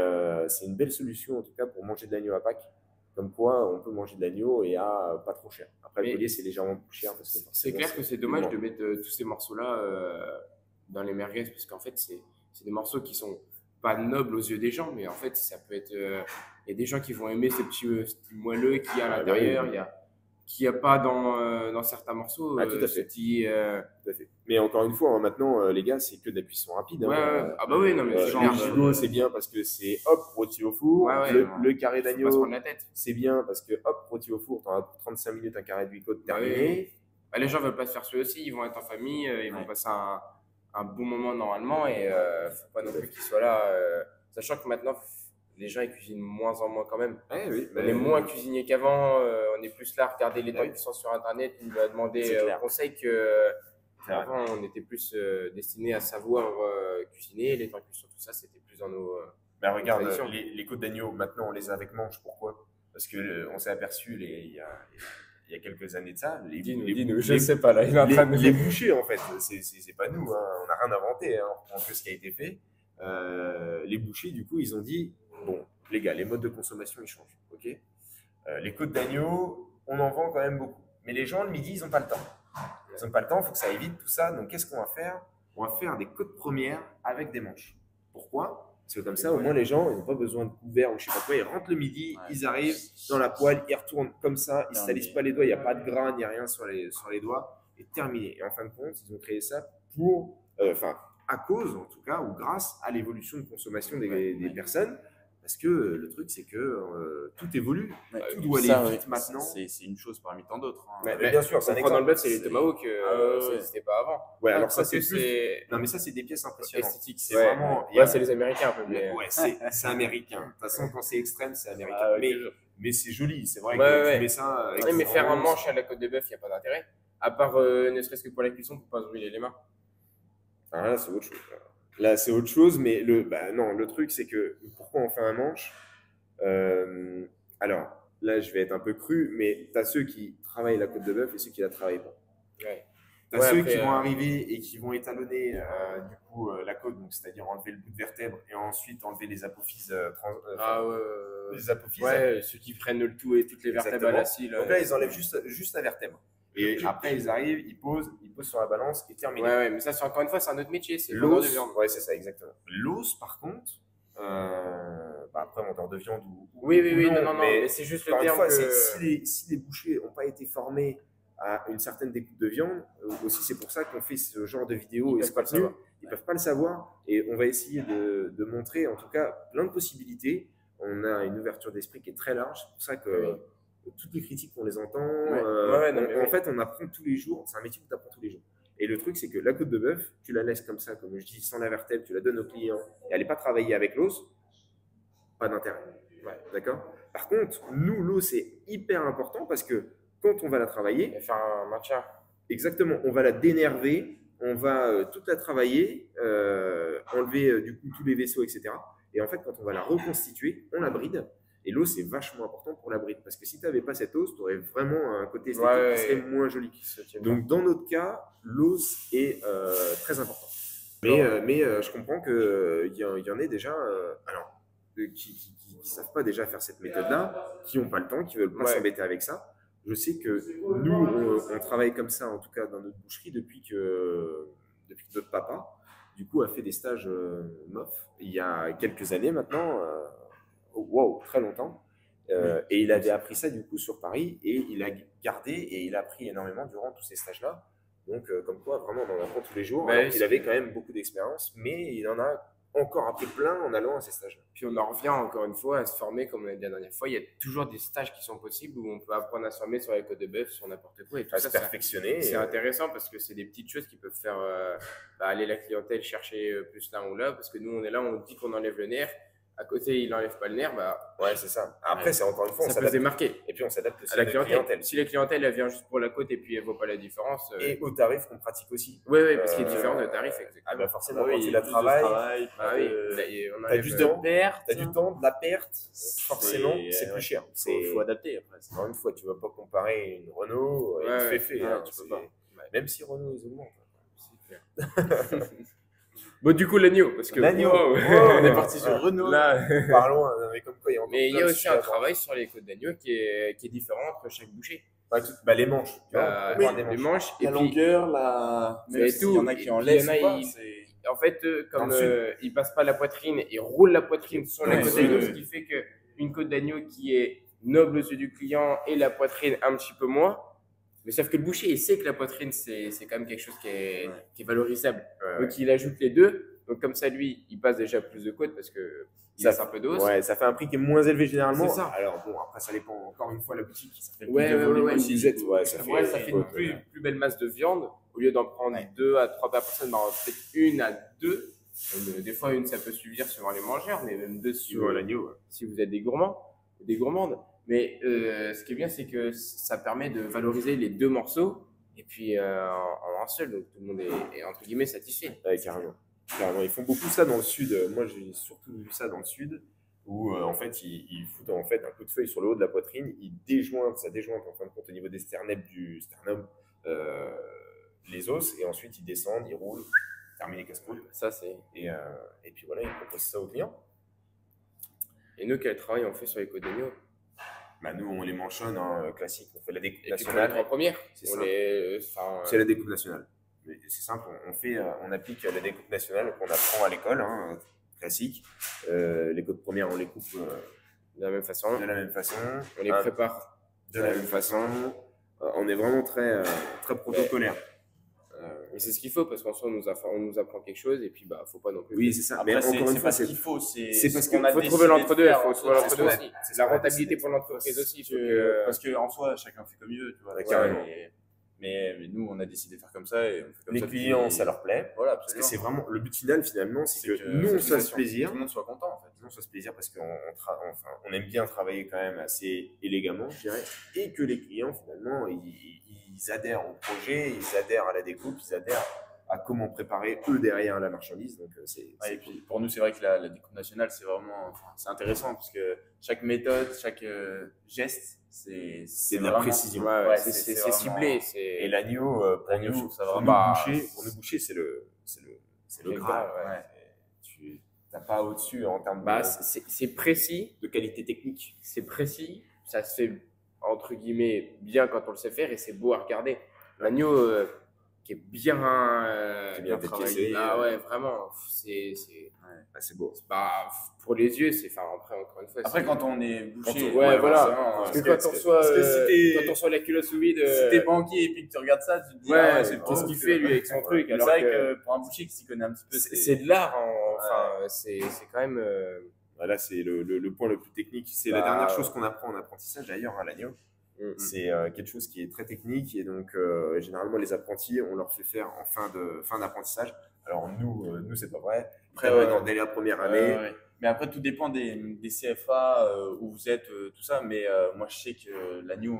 c'est une belle solution en tout cas pour manger de l'agneau à Pâques. Comme quoi, on peut manger de l'agneau et à pas trop cher. Après, le collier, c'est légèrement plus cher. C'est clair que c'est dommage de mettre tous ces morceaux-là dans les merguez parce qu'en fait, c'est des morceaux qui sont pas noble aux yeux des gens, mais en fait, ça peut être. Il y a des gens qui vont aimer ces petits moelleux qu'il y a à l'intérieur, qu'il n'y a pas dans certains morceaux. Tout à fait. Tout à fait. Mais encore une fois, maintenant, les gars, c'est que de la cuisson rapide. Ah bah oui, non, mais le gigot, c'est bien parce que c'est hop, rôti au four. Le carré d'agneau, c'est bien parce que hop, rôti au four, t'en as pour 35 minutes un carré de vicôte terminé. Les gens veulent pas se faire suer aussi, ils vont être en famille, ils vont passer un bon moment normalement et faut pas non plus qu'ils soient là sachant que maintenant les gens ils cuisinent moins en moins quand même. On est moins cuisinier qu'avant, on est plus là à regarder les temps cuissons sur internet, nous à demander conseils que avant on était plus destiné à savoir cuisiner, les temps cuissons tout ça c'était plus dans nos regarde les côtes d'agneau maintenant on les a avec manche, pourquoi? Parce que on s'est aperçu il y a quelques années de ça, je sais pas là, il est en train de les bouchers en fait, c'est pas nous, hein, on n'a rien inventé, hein, on prend que ce qui a été fait. Les bouchers du coup ils ont dit bon les gars, les modes de consommation ils changent, ok. Les côtes d'agneau on en vend quand même beaucoup, mais les gens le midi ils n'ont pas le temps, il faut que ça évite tout ça, donc qu'est-ce qu'on va faire? On va faire des côtes premières avec des manches. Pourquoi? Parce que comme ça, au moins, les gens, ils n'ont pas besoin de couvert ou je sais pas quoi. Ils rentrent le midi, ils arrivent dans la poêle, ils retournent comme ça, ils ne salissent pas les doigts, il n'y a pas de gras, ni rien sur les doigts, et terminé. Et en fin de compte, ils ont créé ça pour, à cause en tout cas, ou grâce à l'évolution de consommation des personnes. Parce que le truc, c'est que tout évolue, tout doit aller vite maintenant. C'est une chose parmi tant d'autres. Hein. Bien sûr, ça dans le bœuf, c'est les tomahawks, ça n'existait pas avant. Alors ça, c'est plus. Non, mais ça, c'est des pièces impressionnantes. Esthétiques, c'est vraiment. C'est les Américains un peu. Mais... c'est américain. De toute façon, quand c'est extrême, c'est américain. Mais c'est joli, c'est vrai que tu mets ça. Mais faire un manche à la côte de bœuf, il n'y a pas d'intérêt. À part ne serait-ce que pour la cuisson, pour ne pas se brûler les mains. Ah, là, c'est autre chose. Là, c'est autre chose, mais le truc, c'est que pourquoi on fait un manche? Alors, là, je vais être un peu cru, mais tu as ceux qui travaillent la côte de bœuf et ceux qui la travaillent pas. Tu as ceux qui vont arriver et qui vont étalonner du coup la côte, donc c'est-à-dire enlever le bout de vertèbre et ensuite enlever les apophyses. Les apophyses. Ceux qui prennent le tout et toutes les vertèbres à la scie. Donc là, ils enlèvent juste la vertèbre. Et après, ils arrivent, ils posent sur la balance et terminent. Mais ça, encore une fois, c'est un autre métier. C'est l'os de viande. Ouais, c'est ça, exactement. L'os, par contre, après, vendeur de viande ou. Oui, non, mais c'est juste le terme. Fois, si les bouchers n'ont pas été formés à une certaine découpe de viande, aussi, c'est pour ça qu'on fait ce genre de vidéos. Ils ne peuvent pas le savoir. Et on va essayer de montrer, en tout cas, plein de possibilités. On a une ouverture d'esprit qui est très large. C'est pour ça que. Toutes les critiques qu'on les entend, en fait, on apprend tous les jours. C'est un métier où tu apprends tous les jours. Et le truc, c'est que la côte de bœuf, tu la laisses comme ça, comme je dis, sans la vertèbre, tu la donnes au client et elle n'est pas travaillée avec l'os, pas d'intérêt. D'accord? Par contre, nous, l'os, c'est hyper important parce que quand on va la travailler, faire un maintien. Exactement, on va la dénerver on va toute la travailler, enlever du coup tous les vaisseaux, etc. Et en fait, quand on va la reconstituer, on la bride. Et l'os est vachement important pour la bride. Parce que si tu n'avais pas cet os, tu aurais vraiment un côté esthétique qui serait moins joli. Donc, dans notre cas, l'os est très important. Mais je comprends qu'il y en ait déjà qui ne savent pas déjà faire cette méthode-là, qui n'ont pas le temps, qui ne veulent pas s'embêter avec ça. Je sais que nous, on travaille comme ça, en tout cas dans notre boucherie, depuis que notre papa, du coup, a fait des stages MOF il y a quelques années maintenant, wow, très longtemps. Et il avait appris ça, du coup, sur Paris, et il a gardé et il a appris énormément durant tous ces stages-là. Donc, comme quoi, vraiment, on en apprend tous les jours. Alors qu'il avait quand même beaucoup d'expérience, mais il en a encore appris plein en allant à ces stages. Puis on en revient encore une fois à se former, comme on a dit la dernière fois. Il y a toujours des stages qui sont possibles où on peut apprendre à se former sur les côtes de bœuf, sur n'importe quoi. Et tout à se perfectionner. C'est intéressant parce que c'est des petites choses qui peuvent faire aller la clientèle chercher plus là ou là. Parce que nous, on est là, on dit qu'on enlève le nerf. À côté, il n'enlève pas le nerf. Ouais, c'est ça. Après, c'est encore une fois, ça peut se démarquer. Et puis, on s'adapte aussi à la clientèle. Si la clientèle, elle vient juste pour la côte et puis elle ne voit pas la différence. Et au tarif qu'on pratique aussi. Oui, parce qu'il y a différence de tarif. Ah, bah forcément, quand tu la travailles, tu as du temps, de la perte. Forcément, c'est plus cher. Il faut adapter après. Encore une fois, tu ne vas pas comparer une Renault et une Féfé. Tu peux pas. Même si Renault, ils augmentent. C'est clair. Bon, du coup, l'agneau, parce que l'agneau, on est parti sur Renault. Là, parlons, mais comme quoi, mais il y a aussi un travail sur les côtes d'agneau qui est différent entre chaque boucher. Les manches. Les manches. La longueur, même s'il y en a qui en laissent pas. En fait, comme ils passent pas la poitrine, ils roulent la poitrine sur la côte d'agneau, ce qui fait qu'une côte d'agneau qui est noble aux yeux du client et la poitrine un petit peu moins. Mais sauf que le boucher, il sait que la poitrine, c'est quand même quelque chose qui est valorisable. Donc, il ajoute les deux. Donc, comme ça, lui, il passe déjà plus de côtes parce que il a un peu d'os. Ouais, ça fait un prix qui est moins élevé généralement. C'est ça. Alors, bon, après, ça dépend encore une fois la boutique. Ça fait ça fait une plus belle masse de viande. Au lieu d'en prendre 2 à 3 personnes, peut-être 1 à 2. Des fois, une, ça peut suffire selon les mangeurs, mais même 2 suivant l'agneau. Si vous êtes des gourmands ou des gourmandes. Mais ce qui est bien, c'est que ça permet de valoriser les deux morceaux et puis en un seul. Donc tout le monde est entre guillemets satisfait. Ouais, carrément. Ils font beaucoup ça dans le sud. Moi, j'ai surtout vu ça dans le sud où en fait, ils foutent en fait un coup de feuille sur le haut de la poitrine. Ça déjointe en fin de compte au niveau des sternums du sternum les os et ensuite ils descendent, ils roulent, terminent les casse-croûtes. Ça, c'est. Et puis voilà, ils proposent ça aux clients. Et nous, quel travail on fait sur les côtes d'agneau? Nous, on les manchonne classique. On fait la découpe nationale. En première, c'est la découpe nationale. C'est simple, on applique la découpe nationale qu'on apprend à l'école, classique. Les côtes premières, on les coupe de la même façon. On les prépare de la même façon. On est vraiment très protocolaire. Mais c'est ce qu'il faut parce qu'en soi, on nous apprend quelque chose et puis faut pas non plus. Oui, c'est ça. Après, mais encore une fois, c'est ce qu'il faut. C'est parce qu'il faut trouver l'entre-deux. Il faut trouver l'entre-deux aussi. C'est la rentabilité pour l'entreprise aussi. Parce qu'en soi, chacun fait comme il veut. Tu vois. Mais nous, on a décidé de faire comme ça. Et on fait comme les clients, ça leur plaît. Voilà, parce que c'est vraiment le but final, finalement, c'est que nous, on se fasse plaisir. Tout le monde soit content, en fait. Nous, on se fasse plaisir parce qu'on aime bien travailler quand même assez élégamment, je dirais. Et que les clients, finalement, ils adhèrent au projet, ils adhèrent à la découpe, ils adhèrent à comment préparer eux derrière la marchandise. Donc, et puis, pour nous, c'est vrai que la découpe nationale, c'est vraiment intéressant parce que chaque méthode, chaque geste, c'est de la précision. C'est ciblé. Et l'agneau, pour nous boucher, c'est le gras. Tu n'as pas au-dessus en termes de. C'est précis. De qualité technique. C'est précis. Ça se fait, entre guillemets, bien quand on le sait faire et c'est beau à regarder. L'agneau qui est bien travaillé. Vraiment. C'est beau. Pour les yeux, c'est. Après, encore une fois. Après, quand on est bouché. Voilà. Parce que quand on reçoit la culotte sous vide. Si t'es banquier et puis que tu regardes ça, tu te dis. Qu'est-ce qu'il fait lui avec son truc? C'est vrai que pour un boucher qui s'y connaît un petit peu. C'est de l'art. C'est quand même. Là, c'est le point le plus technique. C'est la dernière chose qu'on apprend en apprentissage d'ailleurs, l'agneau. C'est quelque chose qui est très technique et donc généralement les apprentis, on leur fait faire en fin d'apprentissage. Alors nous c'est pas vrai. Après, dès la première année. Mais après, tout dépend des CFA où vous êtes, tout ça. Mais moi, je sais que l'agneau,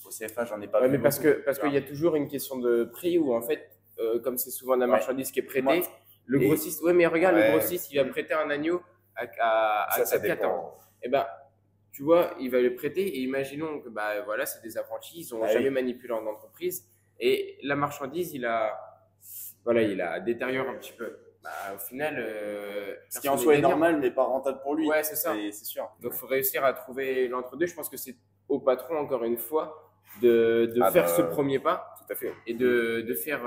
au CFA, j'en ai pas vu. Mais parce qu'il y a toujours une question de prix où en fait, comme c'est souvent de la marchandise qui est prêtée, Moi, le grossiste, ouais, mais regarde, Ouais. le grossiste, il va prêter un agneau à Ça 4 ans. dépend. Et ben, tu vois, il va le prêter et imaginons que bah, voilà, c'est des apprentis, ils n'ont Ah jamais oui. manipulé en entreprise et la marchandise, il a détérioré un petit peu. Bah, au final, ce qui en personne soi n'est est gagnant. normal, mais pas rentable pour lui. Ouais, c'est ça. C'est sûr. Donc, il faut réussir à trouver l'entre-deux. Je pense que c'est au patron, encore une fois, de faire ce premier pas Tout à fait. et de faire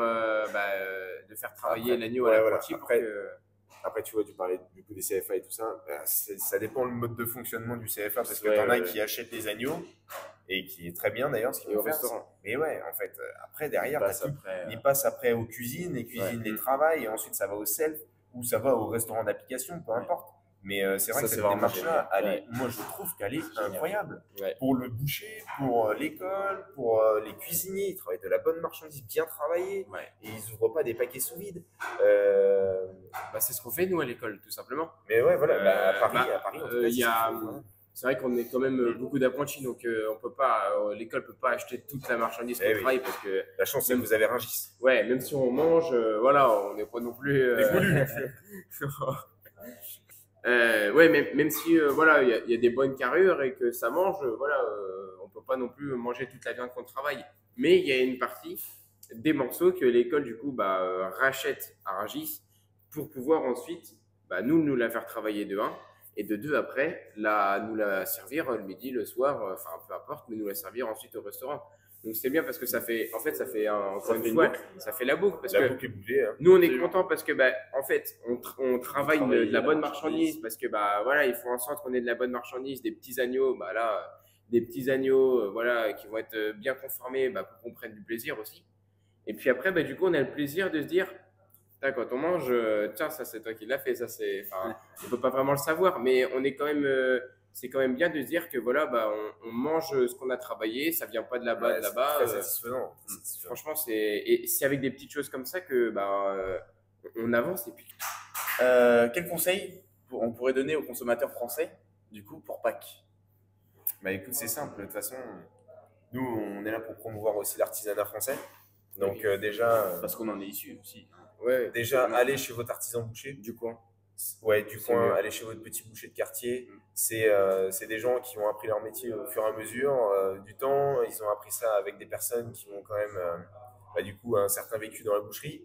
travailler Après, l'agneau ouais, à voilà. l'apprenti pour Après, que. Après, tu vois, tu parlais du coup des CFA et tout ça. Bah, ça dépend le mode de fonctionnement du CFA parce que Ouais, t'en as ouais. qui achètent les agneaux et qui est très bien d'ailleurs ce qu'ils Et au vont faire. restaurant. Mais ouais, en fait, après, derrière, Il ils passent après aux cuisines, les cuisines les travaillent et ensuite ça va au self ou ça va au restaurant d'application, peu importe. Mais c'est vrai Ça, que c'est cette vraiment démarche-là, génial. moi je trouve qu'elle est Génial. incroyable. Ouais. Pour le boucher, pour l'école, pour les cuisiniers, ils travaillent de la bonne marchandise bien travaillée Ouais. et ils ouvrent pas des paquets sous vide. Bah, c'est ce qu'on fait, nous, à l'école, tout simplement. Mais ouais, voilà, à Paris, Bah, en tout cas, il y a, c'est ce qu'il faut, voilà. c'est vrai qu'on est quand même beaucoup d'apprentis, donc on peut pas, l'école peut pas acheter toute la marchandise qu'on Eh oui. travaille parce que, La chance, c'est que vous avez Rungis. ouais, même si on mange, voilà, on n'est pas non plus. Ouais, même si voilà, il y a des bonnes carrures et que ça mange, voilà, on peut pas non plus manger toute la viande qu'on travaille. Mais il y a une partie des morceaux que l'école du coup rachète à Rungis pour pouvoir ensuite nous la faire travailler de 1 et de 2 après nous la servir le midi, le soir, enfin peu importe, mais nous la servir ensuite au restaurant. Donc c'est bien parce que ça fait encore une fois, ça fait la boucle parce La que boucle est bouclée. Hein. nous, on est content parce que, en fait, on travaille de la bonne marchandise. marchandise parce que, voilà, il faut en sorte qu'on ait de la bonne marchandise, des petits agneaux, des petits agneaux, voilà, qui vont être bien conformés, pour qu'on prenne du plaisir aussi. Et puis après, du coup, on a le plaisir de se dire, quand on mange, tiens, ça c'est toi qui l'as fait, ça c'est, enfin, on peut pas vraiment le savoir, mais on est quand même, c'est quand même bien de se dire que voilà, on mange ce qu'on a travaillé, ça vient pas de là-bas, de là-bas. C'est très satisfaisant. Franchement, c'est avec des petites choses comme ça que on avance et puis. Quel conseil on pourrait donner aux consommateurs français, du coup, pour Pâques? Bah écoute, c'est simple. De toute façon, nous, on est là pour promouvoir aussi l'artisanat français. Donc déjà, parce qu'on en est issu aussi. Ouais, déjà, allez chez votre artisan boucher. Du coin. Ouais, du coin, mieux. allez chez votre petit boucher de quartier. C'est des gens qui ont appris leur métier au fur et à mesure du temps. Ils ont appris ça avec des personnes qui ont quand même, du coup, un certain vécu dans la boucherie.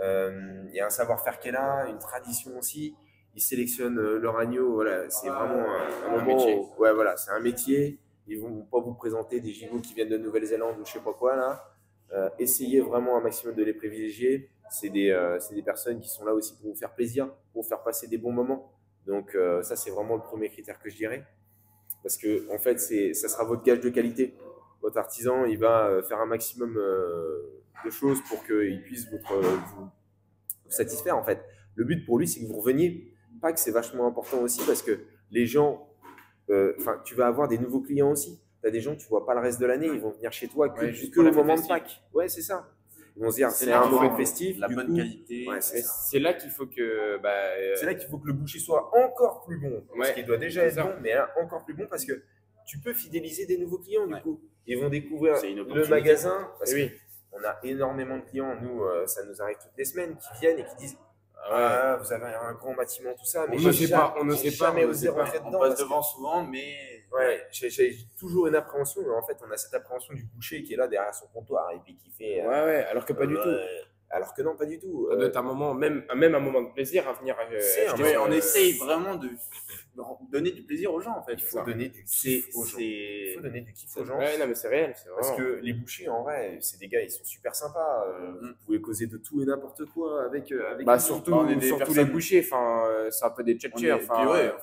Il y a un savoir-faire qui est là, une tradition aussi. Ils sélectionnent leur agneau. Voilà, c'est vraiment un moment métier. ouais, voilà, c'est un métier. Ils vont pas vous présenter des gigots qui viennent de Nouvelle-Zélande ou je sais pas quoi là. Essayez vraiment un maximum de les privilégier. C'est des personnes qui sont là aussi pour vous faire plaisir, pour vous faire passer des bons moments. Donc ça, c'est vraiment le premier critère que je dirais. Parce que en fait, ça sera votre gage de qualité. Votre artisan, il va faire un maximum de choses pour qu'il puisse vous satisfaire en fait. Le but pour lui, c'est que vous reveniez. Pas que c'est vachement important aussi parce que les gens, tu vas avoir des nouveaux clients aussi. Tu as des gens que tu vois pas le reste de l'année, ils vont venir chez toi que au moment de Pâques. Ouais, c'est ça. Ils vont se dire, c'est un moment festif. La bonne qualité. Ouais, c'est là qu'il faut que. C'est là qu'il faut que le boucher soit encore plus bon. Parce Ouais, qu'il doit déjà être ça. bon, mais là, encore plus bon parce que tu peux fidéliser des nouveaux clients du coup. Ils vont découvrir C'est une le opportunité. magasin. Parce Oui. qu'on a énormément de clients, nous, ça nous arrive toutes les semaines, qui viennent et qui disent vous avez un grand bâtiment, tout ça, mais On ne sait pas, on ne j'ai sait pas, jamais on ne osé sait pas. rentrer On dedans. passe parce que- devant souvent, mais Ouais, j'ai toujours une appréhension, mais en fait, on a cette appréhension du boucher qui est là derrière son comptoir et puis qui fait. Ouais, alors que pas du tout. Alors que non, pas du tout. Ça doit être un moment, même un moment de plaisir à venir C'est un acheter moment, on son- essaye vraiment de donner du plaisir aux gens en fait. Il faut donner du kiff aux gens. Il faut donner du kiff aux gens. Ouais, non, mais c'est réel, c'est Parce vraiment. que les bouchers, en vrai, c'est des gars, ils sont super sympas. Vous pouvez causer de tout et n'importe quoi avec eux. Surtout, on est des surtout les personnes- bouchers, c'est un peu des On est, tchatchers.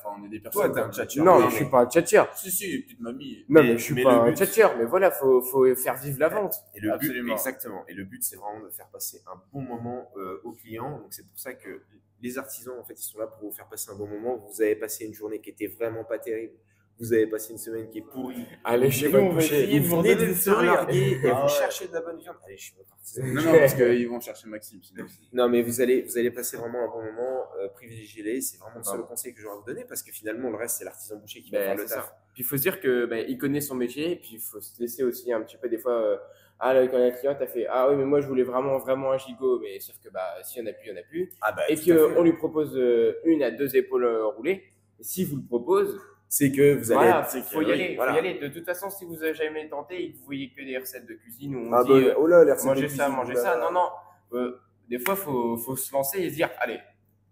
on est des personnes. Toi, t'es un tchatcher. Non, mais- je suis pas un tchatcher. Si, petite mamie. Non, mais je suis mais pas le un but- tchatcher. Mais voilà, faut faire vivre la vente. Et le but, Absolument. exactement. Et le but, c'est vraiment de faire passer un bon moment aux clients. Donc, c'est pour ça que les artisans, en fait, ils sont là pour vous faire passer un bon moment. Vous avez passé une journée qui était vraiment pas terrible. vous avez passé une semaine qui est pourrie. Allez, chez vous, on va essayer de vous vous venez donner de le vous faire sourire. larguer et Ah vous ouais. cherchez de la bonne viande. Allez, je suis votre artisan. Non, parce qu'ils vont chercher Maxime. Sinon. Non, mais vous allez passer vraiment un bon moment, privilégiez-les. C'est vraiment le seul Bravo. conseil que j'aurais à vous donner parce que finalement, le reste, c'est l'artisan boucher qui va faire le C'est taf. ça. Puis il faut se dire que il connaît son métier, et puis il faut se laisser aussi un petit peu des fois. Ah, là, quand la cliente a fait ah oui, mais moi je voulais vraiment un gigot, mais sauf que s'il n'y en a plus, il n'y en a plus. Ah bah, Et tout à fait. qu'on lui propose 1 à 2 épaules roulées. Et si vous le propose, C'est que vous allez voilà, être- faut y aller. voilà. Faut y aller. De toute façon, si vous avez jamais tenté et que vous voyez que des recettes de cuisine où on Ah dit bah, oh là, les recettes de mangez ça, cuisine, mangez oh là ça. là. Non. Des fois, faut se lancer et se dire allez,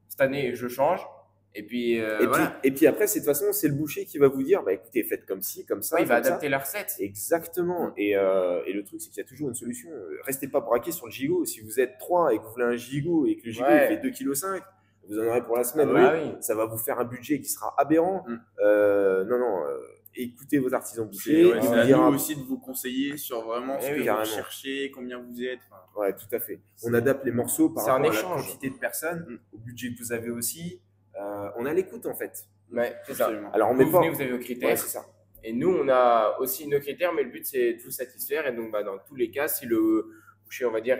cette année, je change. Et puis, voilà. Et puis après, de toute façon, c'est le boucher qui va vous dire, bah écoutez, faites comme ci, comme ça. Ouais, il va comme ça. adapter la recette. Exactement. Et le truc, c'est qu'il y a toujours une solution. Restez pas braqué sur le gigot. Si vous êtes 3 et que vous voulez un gigot et que le gigot Ouais. il fait 2,5 kg, vous en aurez pour la semaine. Ah bah oui. oui. Ça va vous faire un budget qui sera aberrant. Non. Écoutez vos artisans bouchers. C'est il vous à nous dira- aussi de vous conseiller sur vraiment ce Eh que oui, vous carrément. cherchez, combien vous êtes. Enfin, Ouais, tout à fait. On adapte les morceaux par C'est un rapport à la échange. quantité de personnes, au budget que vous avez aussi. On a l'écoute en fait. Ouais, c'est ça. absolument. Alors on met Vous pas. venez, vous avez vos critères. Ouais, c'est ça. Et nous, on a aussi nos critères, mais le but, c'est de vous satisfaire. Et donc, dans tous les cas, si le boucher, on va dire,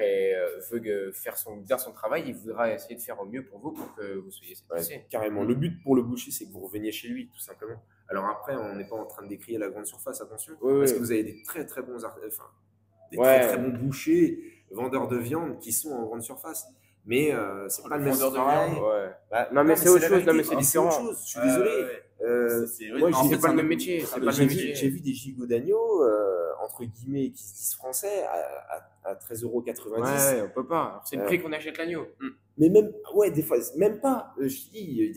veut faire bien son travail, il voudra essayer de faire au mieux pour vous pour que vous soyez Ouais, satisfait. carrément. Le but pour le boucher, c'est que vous reveniez chez lui, tout simplement. Alors après, on n'est pas en train de décrire la grande surface, attention, Oui, parce oui. que vous avez des très très bons, des Ouais. très très bons bouchers, vendeurs de viande qui sont en grande surface. Mais c'est pas le même vendeur de travail. viande, Ouais. Bah, Non, mais c'est autre la chose. Non, vérité. mais c'est Ah, différent. autre chose. Je suis désolé. C'est moi, Non, j'ai- c'est pas le même métier. C'est pas le J'ai même vu, métier. j'ai vu des gigots d'agneau, entre guillemets, qui se disent français, à 13,90 €. Ouais, on peut pas. Alors, c'est le prix qu'on achète l'agneau. Mais même, ouais, des fois, même pas. Je dis,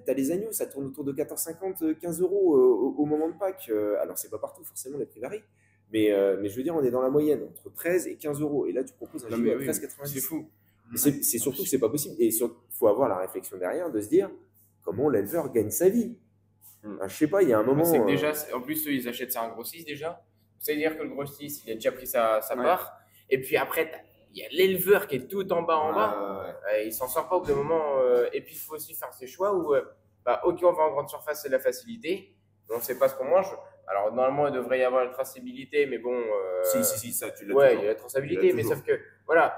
t'as les agneaux, ça tourne autour de 14,50 15 € au moment de Pâques. Alors, c'est pas partout, forcément, les prix varient. Mais je veux dire, on est dans la moyenne, entre 13 et 15 €. Et là, tu proposes un Non, gigot mais à oui, 13,90. c'est fou. Mais c'est surtout que c'est pas possible. Et il faut avoir la réflexion derrière de se dire comment l'éleveur gagne sa vie. Je sais pas, il y a un moment. C'est que déjà, en plus, eux, ils achètent ça à un grossiste déjà. C'est-à-dire que le grossiste, il a déjà pris sa Ouais. part. Et puis après, il y a l'éleveur qui est tout en bas. Il s'en sort pas au bout d'un moment. Et puis, il faut aussi faire ses choix où, ok, on va en grande surface, c'est la facilité. On ne sait pas ce qu'on mange. Alors, normalement, il devrait y avoir la traçabilité, mais bon. Si, ça, tu l'as Ouais, toujours. il y a la traçabilité, Tu l'as mais toujours. sauf que, voilà,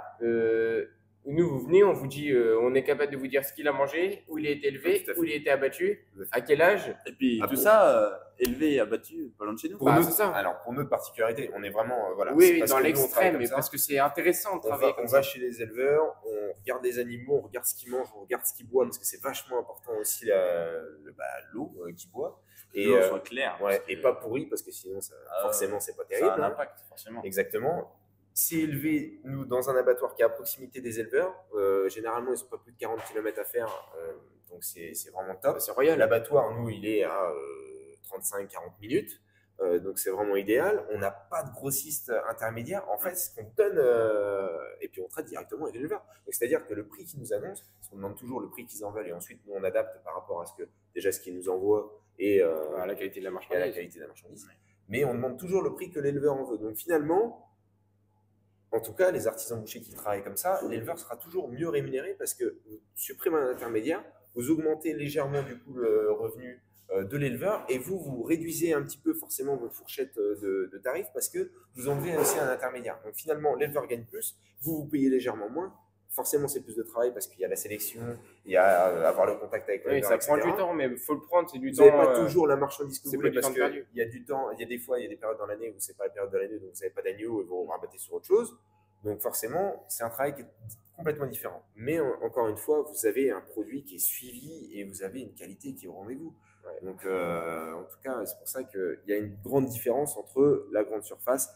nous, vous venez, on vous dit, on est capable de vous dire ce qu'il a mangé, où il a été élevé, Tout à fait. où il a été abattu, Tout à fait. à quel âge. Et puis Ah, tout pour- ça, élevé et abattu, pas loin de chez nous. Pour Bah, notre- c'est ça. Alors, pour notre particularité, on est vraiment. Voilà, Oui, c'est oui, parce dans que nous, on travaille l'extrême, comme mais ça. parce que c'est intéressant de On travailler va, comme on ça. va chez les éleveurs, on regarde les animaux, on regarde ce qu'ils mangent, on regarde ce qu'ils boivent, parce que c'est vachement important aussi l'eau qu'ils boivent. Et Et, l'eau soit claire. ouais, parce et que pas pourri, parce que sinon, forcément, c'est pas ça a terrible. un hein. impact, forcément. Exactement. C'est élevé, nous, dans un abattoir qui est à proximité des éleveurs. Généralement, ils sont pas plus de 40 km à faire, donc c'est vraiment top. C'est royal. L'abattoir, nous, il est à 35-40 minutes. Donc c'est vraiment idéal. On n'a pas de grossiste intermédiaire. En fait, ce qu'on donne, et puis on traite directement avec l'éleveur. Donc c'est-à-dire que le prix qu'ils nous annoncent, parce qu'on demande toujours le prix qu'ils en veulent, et ensuite nous on adapte par rapport à ce qu'ils nous envoient et À la qualité de la et à la marchandise. qualité de la marchandise. Mais on demande toujours le prix que l'éleveur en veut. Donc finalement, en tout cas, les artisans bouchers qui travaillent comme ça, l'éleveur sera toujours mieux rémunéré parce que vous supprimez un intermédiaire, vous augmentez légèrement du coup le revenu de l'éleveur et vous réduisez un petit peu forcément votre fourchette de tarifs parce que vous enlevez aussi un intermédiaire. Donc finalement, l'éleveur gagne plus, vous payez légèrement moins. Forcément, c'est plus de travail parce qu'il y a la sélection, il y a avoir le contact avec Oui, l'éleveur, ça prend etc. du temps, mais il faut le prendre, c'est du Vous temps. n'avez pas toujours la marchandise que c'est vous pas voulez du parce temps perdu. qu'il y a du temps, il y a des fois, il y a des périodes dans l'année où c'est pas la période de l'année, donc vous n'avez pas d'agneau et vous rabattez sur autre chose. Donc forcément, c'est un travail qui est complètement différent. Mais encore une fois, vous avez un produit qui est suivi et vous avez une qualité qui est au rendez-vous. Ouais. Donc en tout cas, c'est pour ça qu'il y a une grande différence entre la grande surface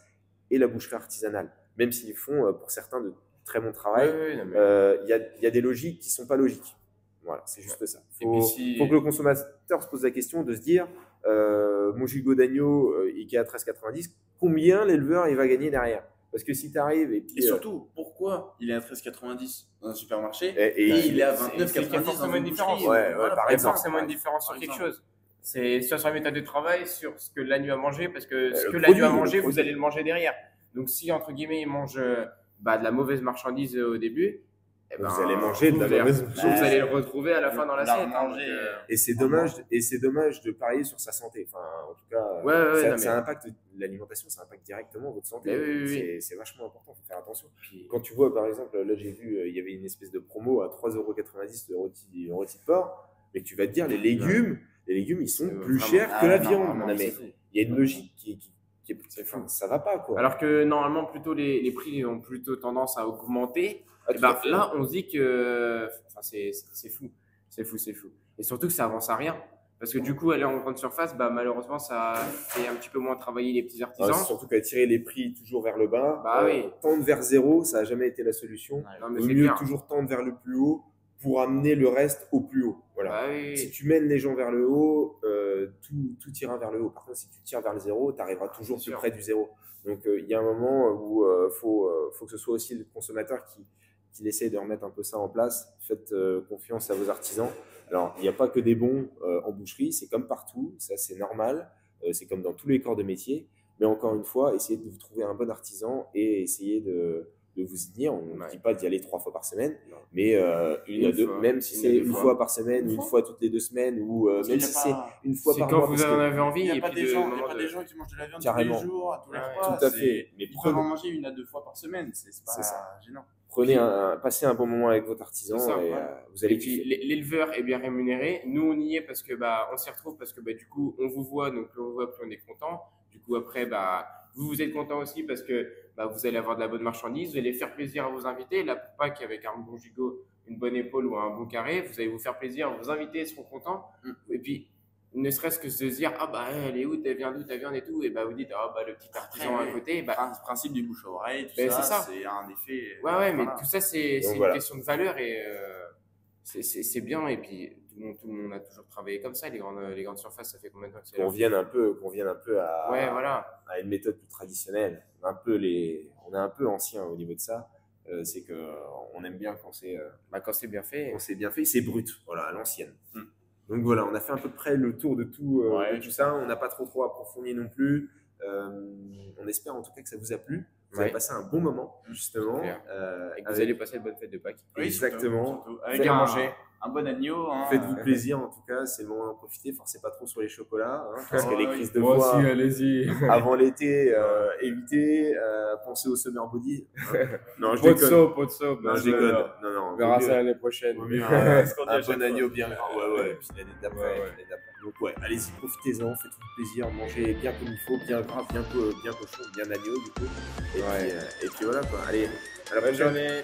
et la boucherie artisanale. Même s'ils font pour certains de très bon travail, Oui, non, mais- il y a des logiques qui ne sont pas logiques. Voilà, c'est juste ça. Et puis si- Faut que le consommateur se pose la question de se dire mon gigot d'agneau qui est à 13,90, combien l'éleveur il va gagner derrière? Parce que si tu arrives et puis. Et surtout, pourquoi il est à 13,90 dans un supermarché et il est à c'est- c'est qu'il y a 29,90 forcément dans une une différence. boucherie. Ouais, Voilà, par Il y a exemple. forcément une différence sur Par quelque exemple. chose. C'est soit sur la méthode de travail, sur ce que l'agneau a mangé, parce que ce le que l'agneau a produit, mangé, le vous produit. allez le manger derrière. Donc si, entre guillemets, il mange de la mauvaise marchandise au début, vous allez manger de la mauvaise vous allez le retrouver à la fin dans l'assiette. Et c'est dommage de parier sur sa santé. Enfin, en tout cas, ça impacte l'alimentation, ça impacte directement votre santé. C'est vachement important, il faut faire attention. Puis, quand tu vois, par exemple, là j'ai vu, il y avait une espèce de promo à 3,90 € le rôti de porc, mais tu vas te dire, les légumes, ils sont plus chers que la viande. Il y a une logique qui ça va pas, quoi. Alors que normalement, plutôt les prix ont plutôt tendance à augmenter. Là, on se dit que c'est fou. Et surtout que ça avance à rien. Parce que du coup, aller en grande surface, malheureusement, ça fait un petit peu moins travailler les petits artisans. Surtout qu'à tirer les prix toujours vers le bas, oui. Tendre vers zéro, ça n'a jamais été la solution. Non, Au mieux toujours tendre vers le plus haut pour amener le reste au plus haut. Voilà. Oui. Si tu mènes les gens vers le haut, tout ira vers le haut. Par contre, si tu tires vers le zéro, tu arriveras toujours plus près du zéro. Donc, il y a un moment où faut que ce soit aussi le consommateur qui essaie de remettre un peu ça en place. Faites confiance à vos artisans. Alors, il n'y a pas que des bons en boucherie, c'est comme partout, ça c'est normal, c'est comme dans tous les corps de métier. Mais encore une fois, essayez de vous trouver un bon artisan et essayez de vous y tenir. On ne dit pas d'y aller 3 fois par semaine, mais une à deux, même si c'est une fois par semaine, ou une fois toutes les 2 semaines, ou même si c'est une fois par mois. C'est quand vous en avez envie. Il n'y a pas des gens qui mangent de la viande tous les jours, à tous les repas. Tout à fait. Mais ils peuvent en manger 1 à 2 fois par semaine, c'est pas gênant. Passez un bon moment avec votre artisan et vous allez kiffer. L'éleveur est bien rémunéré. Nous, on y est parce que on s'y retrouve parce que du coup, on vous voit, donc plus on vous voit, plus on est content. Du coup, après, vous êtes content aussi parce que vous allez avoir de la bonne marchandise, vous allez faire plaisir à vos invités. Là, pour pas qu'avec un bon gigot, une bonne épaule ou un bon carré, vous allez vous faire plaisir, vos invités seront contents. Et puis, ne serait-ce que se dire, elle est où, elle vient d'où ta viande et tout, et vous dites, le petit artisan à côté. Le principe du bouche à oreille, tout ça, c'est un effet. Mais tout ça, c'est une question de valeur et c'est bien. Et puis, tout le monde a toujours travaillé comme ça. Les grandes surfaces, ça fait combien de temps que c'est là ? Qu'on vienne un peu à une méthode plus traditionnelle. On est un peu ancien au niveau de ça. C'est qu'on aime bien quand c'est bien fait. Quand c'est bien fait, c'est brut, voilà, à l'ancienne. Donc voilà, on a fait à peu près le tour de tout ça. On n'a pas trop approfondi non plus. On espère en tout cas que ça vous a plu. Vous avez passé un bon moment, justement. Et que vous allez passer une bonne fête de Pâques. Exactement. Surtout. Avec un bon agneau. Faites-vous plaisir, en tout cas. C'est le moment d'en profiter. Forcez pas trop sur les chocolats. Parce que les crises de voix, voix allez-y. Avant l'été, évitez. Pensez au summer body. Non, je déconne. Pas de soap. Non, je déconne. Non, on verra ça l'année prochaine. Un bon agneau bien gras. Ouais. Et puis l'année d'après. Donc allez-y, profitez-en, faites-vous plaisir, mangez bien comme il faut, bien gras, bien cochon, bien agneau du coup. Et puis voilà quoi. Allez, à la prochaine. Bonne journée.